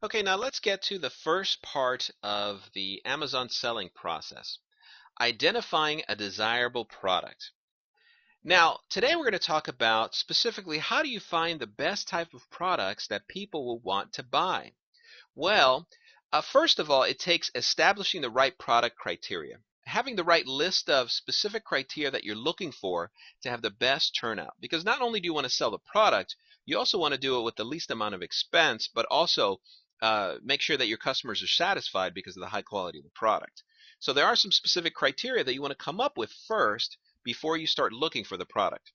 Okay, now let's get to the first part of the Amazon selling process, identifying a desirable product. Now, today we're going to talk about specifically how do you find the best type of products that people will want to buy. Well, first of all, it takes establishing the right product criteria, having the right list of specific criteria that you're looking for to have the best turnout. Because not only do you want to sell the product, you also want to do it with the least amount of expense, but also make sure that your customers are satisfied because of the high quality of the product. So there are some specific criteria that you want to come up with first before you start looking for the product.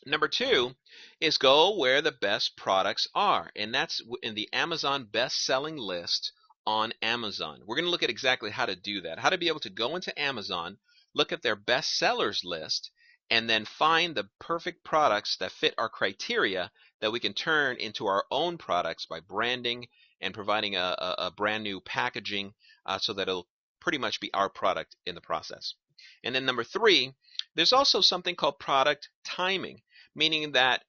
Number two is go where the best products are, and that's in the Amazon best-selling list on Amazon. We're going to look at exactly how to do that, how to be able to go into Amazon, look at their best sellers list, and then find the perfect products that fit our criteria that we can turn into our own products by branding and providing a brand new packaging so that it'll pretty much be our product in the process. And then number three, there's also something called product timing, meaning that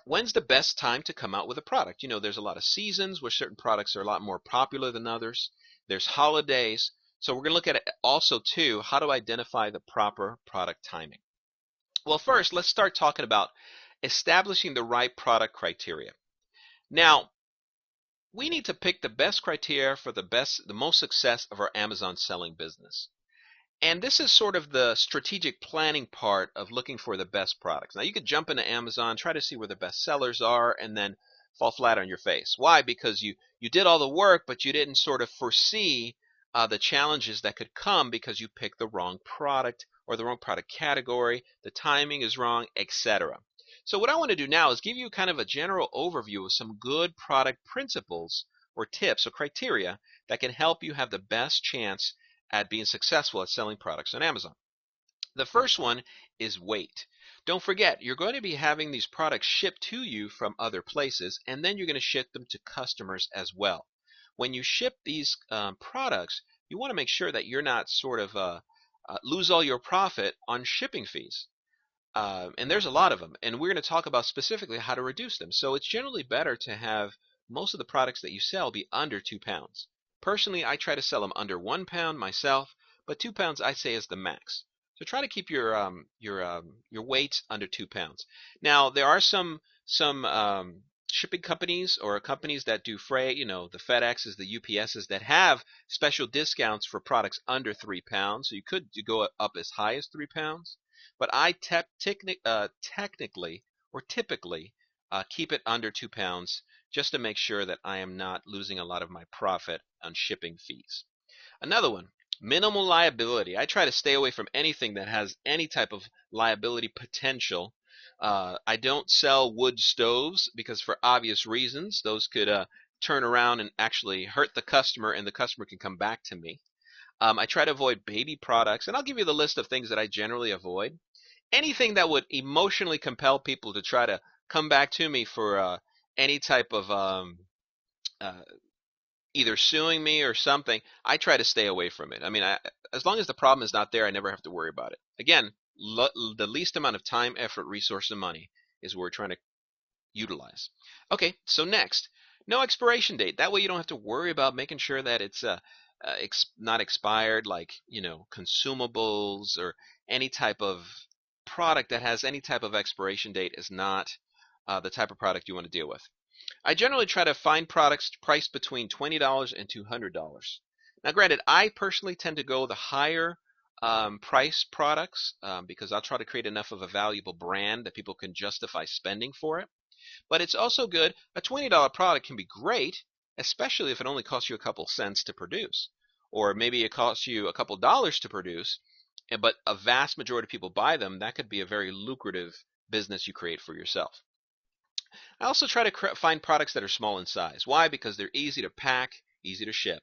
when's the best time to come out with a product? There's a lot of seasons where certain products are a lot more popular than others. There's holidays. So we're going to look at it also too, how to identify the proper product timing. Well, first, let's start talking about establishing the right product criteria. Now, we need to pick the best criteria for the most success of our Amazon selling business. And this is sort of the strategic planning part of looking for the best products. Now, you could jump into Amazon, try to see where the best sellers are, and then fall flat on your face. Why? Because you did all the work, but you didn't sort of foresee the challenges that could come because you picked the wrong product or the wrong product category, the timing is wrong, etc. So what I want to do now is give you kind of a general overview of some good product principles or tips or criteria that can help you have the best chance at being successful at selling products on Amazon. The first one is weight. Don't forget, you're going to be having these products shipped to you from other places, and then you're going to ship them to customers as well. When you ship these products, you want to make sure that you're not sort of lose all your profit on shipping fees. And there's a lot of them, and we're going to talk about specifically how to reduce them. So it's generally better to have most of the products that you sell be under 2 pounds. Personally, I try to sell them under 1 pound myself, but 2 pounds I say is the max. So try to keep your weights under 2 pounds. Now there are some shipping companies or companies that do freight, the FedExes, the UPSs that have special discounts for products under 3 pounds. So you could go up as high as 3 pounds, but I technically or typically keep it under 2 pounds just to make sure that I am not losing a lot of my profit on shipping fees. Another one, minimal liability. I try to stay away from anything that has any type of liability potential. I don't sell wood stoves because for obvious reasons, those could turn around and actually hurt the customer and the customer can come back to me. I try to avoid baby products, and I'll give you the list of things that I generally avoid. Anything that would emotionally compel people to try to come back to me for any type of uh, either suing me or something, I try to stay away from it. I mean, as long as the problem is not there, I never have to worry about it. Again, the least amount of time, effort, resource, and money is what we're trying to utilize. Okay, so next, no expiration date. That way you don't have to worry about making sure that it's not expired, like consumables or any type of product that has any type of expiration date is not the type of product you want to deal with. I generally try to find products priced between $20 and $200. Now, granted, I personally tend to go the higher price products because I'll try to create enough of a valuable brand that people can justify spending for it. But it's also good. A $20 product can be great, especially if it only costs you a couple cents to produce. Or maybe it costs you a couple dollars to produce, but a vast majority of people buy them. That could be a very lucrative business you create for yourself. I also try to find products that are small in size. Why? Because they're easy to pack, easy to ship.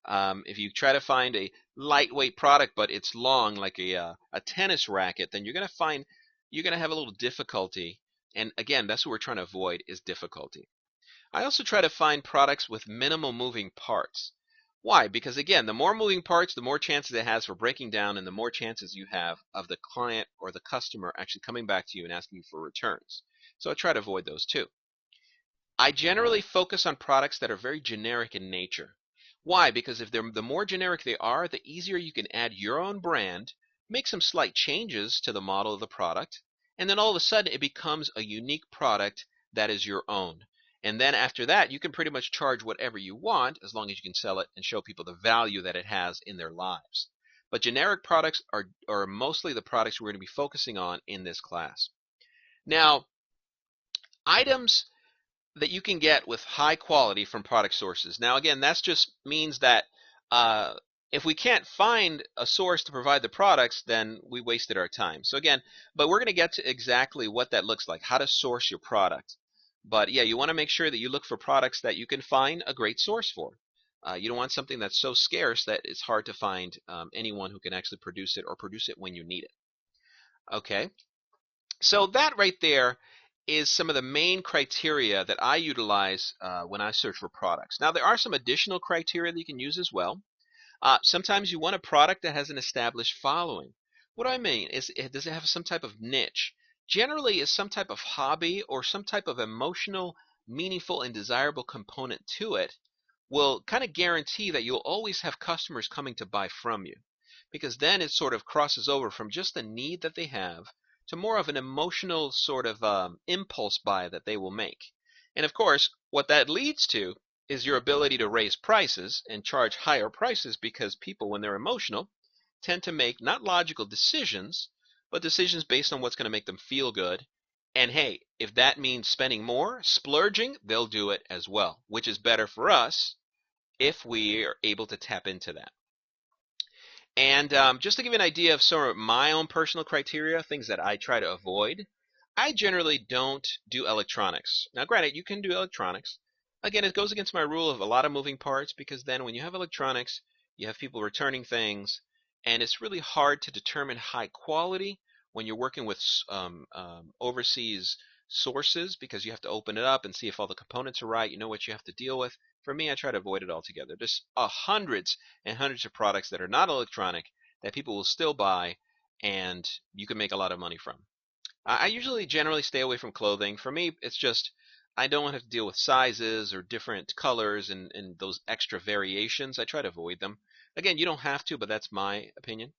If you try to find a lightweight product but it's long, like a tennis racket, then you're gonna have a little difficulty. And again, that's what we're trying to avoid is difficulty. I also try to find products with minimal moving parts. Why? Because again, the more moving parts, the more chances it has for breaking down, and the more chances you have of the client or the customer actually coming back to you and asking you for returns. So I try to avoid those too. I generally focus on products that are very generic in nature. Why? Because if they're the more generic they are, the easier you can add your own brand, make some slight changes to the model of the product, and then all of a sudden it becomes a unique product that is your own. And then after that, you can pretty much charge whatever you want as long as you can sell it and show people the value that it has in their lives. But generic products are mostly the products we're going to be focusing on in this class. Now, items that you can get with high quality from product sources. Now, again, that just means that uh, if we can't find a source to provide the products, then we wasted our time. So again, but we're going to get to exactly what that looks like, how to source your product. But yeah, you want to make sure that you look for products that you can find a great source for. You don't want something that's so scarce that it's hard to find anyone who can actually produce it or produce it when you need it. Okay, so that right there is some of the main criteria that I utilize when I search for products. Now, there are some additional criteria that you can use as well. Sometimes you want a product that has an established following. What do I mean? Does it have some type of niche? Generally, is some type of hobby or some type of emotional, meaningful, and desirable component to it will kind of guarantee that you'll always have customers coming to buy from you. Because then it sort of crosses over from just the need that they have to more of an emotional sort of impulse buy that they will make. And of course, what that leads to is your ability to raise prices and charge higher prices because people, when they're emotional, tend to make not logical decisions, but decisions based on what's going to make them feel good. And hey, if that means spending more, splurging, they'll do it as well, which is better for us if we are able to tap into that. And just to give you an idea of some of my own personal criteria, things that I try to avoid, I generally don't do electronics. Now, granted, you can do electronics. Again, it goes against my rule of a lot of moving parts because then when you have electronics, you have people returning things, and it's really hard to determine high quality when you're working with overseas sources because you have to open it up and see if all the components are right. You know what you have to deal with. For me, I try to avoid it altogether. There's hundreds and hundreds of products that are not electronic that people will still buy and you can make a lot of money from. I usually generally stay away from clothing. For me, it's just I don't want to have to deal with sizes or different colors and those extra variations. I try to avoid them. Again, you don't have to, but that's my opinion.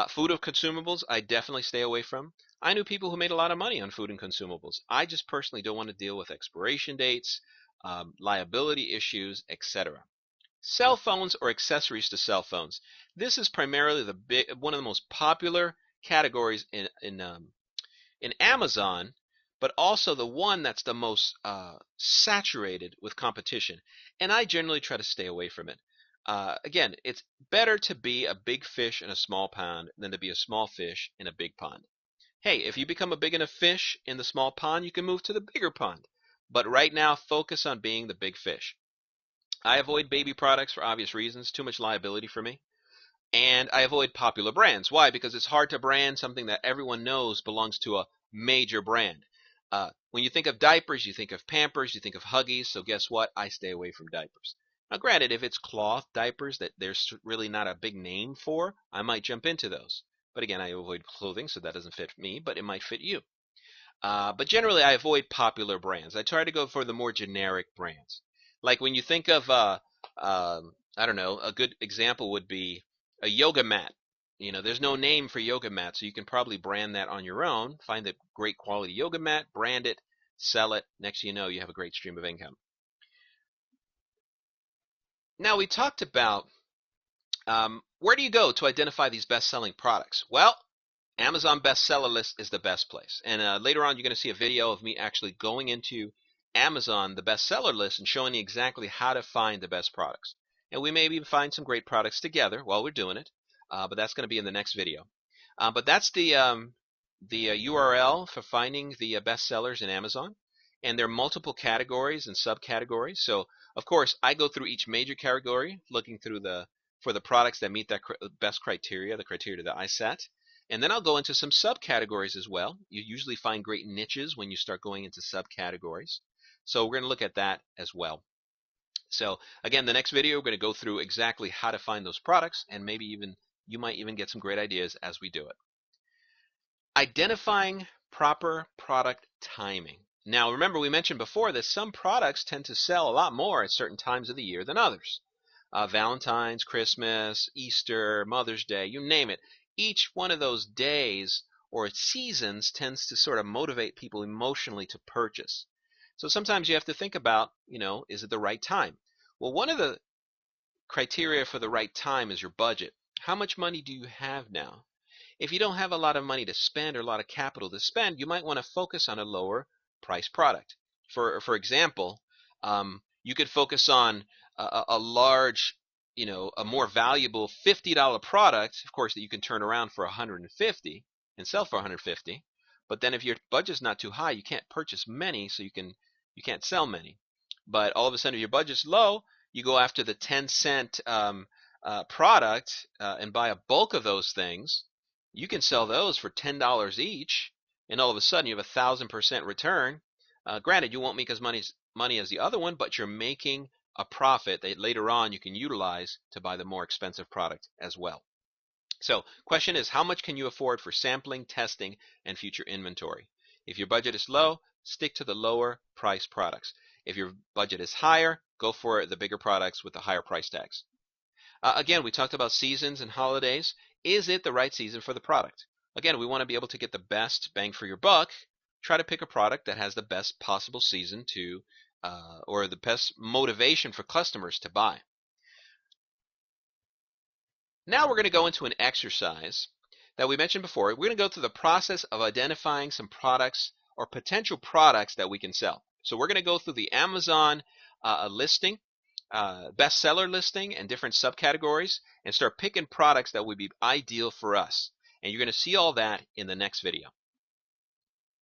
Food of consumables, I definitely stay away from. I knew people who made a lot of money on food and consumables. I just personally don't want to deal with expiration dates, liability issues, etc. Cell phones or accessories to cell phones. This is primarily one of the most popular categories in Amazon, but also the one that's the most saturated with competition. And I generally try to stay away from it. Again, it's better to be a big fish in a small pond than to be a small fish in a big pond. Hey, if you become a big enough fish in the small pond, you can move to the bigger pond. But right now, focus on being the big fish. I avoid baby products for obvious reasons, too much liability for me. And I avoid popular brands. Why? Because it's hard to brand something that everyone knows belongs to a major brand. When you think of diapers, you think of Pampers, you think of Huggies. So guess what? I stay away from diapers. Now, granted, if it's cloth diapers that there's really not a big name for, I might jump into those. But again, I avoid clothing, so that doesn't fit me, but it might fit you. But generally, I avoid popular brands. I try to go for the more generic brands. Like when you think of, I don't know, a good example would be a yoga mat. You know, there's no name for yoga mat, so you can probably brand that on your own. Find a great quality yoga mat, brand it, sell it. Next thing you know, you have a great stream of income. Now, we talked about where do you go to identify these best-selling products? Well, Amazon bestseller list is the best place. And later on, you're going to see a video of me actually going into Amazon, the bestseller list, and showing you exactly how to find the best products. And we may even find some great products together while we're doing it, but that's going to be in the next video. But that's the URL for finding the bestsellers in Amazon. And there are multiple categories and subcategories. So, of course, I go through each major category, looking through for the products that meet that best criteria, the criteria that I set. And then I'll go into some subcategories as well. You usually find great niches when you start going into subcategories. So we're going to look at that as well. So again, the next video, we're going to go through exactly how to find those products, and maybe even you might even get some great ideas as we do it. Identifying proper product timing. Now, remember, we mentioned before that some products tend to sell a lot more at certain times of the year than others. Valentine's, Christmas, Easter, Mother's Day, you name it. Each one of those days or seasons tends to sort of motivate people emotionally to purchase. So sometimes you have to think about, is it the right time? Well, one of the criteria for the right time is your budget. How much money do you have now? If you don't have a lot of money to spend or a lot of capital to spend, you might want to focus on a lower price product. For example, you could focus on a large, a more valuable $50 product, of course, that you can turn around for 150 and sell for 150. But then if your budget's not too high, you can't purchase many, so you can't sell many. But all of a sudden, if your budget's low, you go after the 10-cent product and buy a bulk of those things. You can sell those for $10 each, and all of a sudden you have 1,000% return. Granted, you won't make as money as the other one, but you're making a profit that later on you can utilize to buy the more expensive product as well. So, question is, how much can you afford for sampling, testing, and future inventory? If your budget is low, stick to the lower price products. If your budget is higher, go for the bigger products with the higher price tags. Again, we talked about seasons and holidays. Is it the right season for the product? Again, we want to be able to get the best bang for your buck. Try to pick a product that has the best possible season or the best motivation for customers to buy. Now we're going to go into an exercise that we mentioned before. We're going to go through the process of identifying some products or potential products that we can sell. So we're going to go through the Amazon listing, bestseller listing, and different subcategories, and start picking products that would be ideal for us. And you're going to see all that in the next video.